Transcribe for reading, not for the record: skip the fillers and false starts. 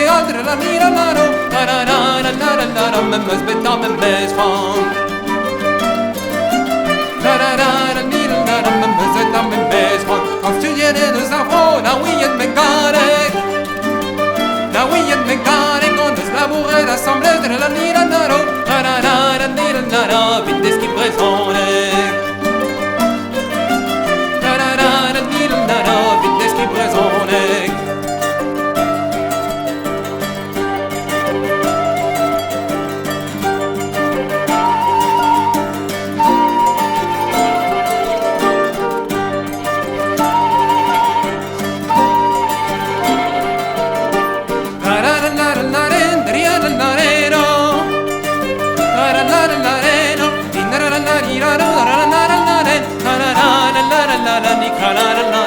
aldrig la mira laro, la memmes beta memmes fan. La memmes beta memmes fan. Quand tu viens de Zavro, la ouïe de Garek. La ouïe de Garek, on nous labourait l'assemblée de la mira laro, la vite des qui présente. La la la la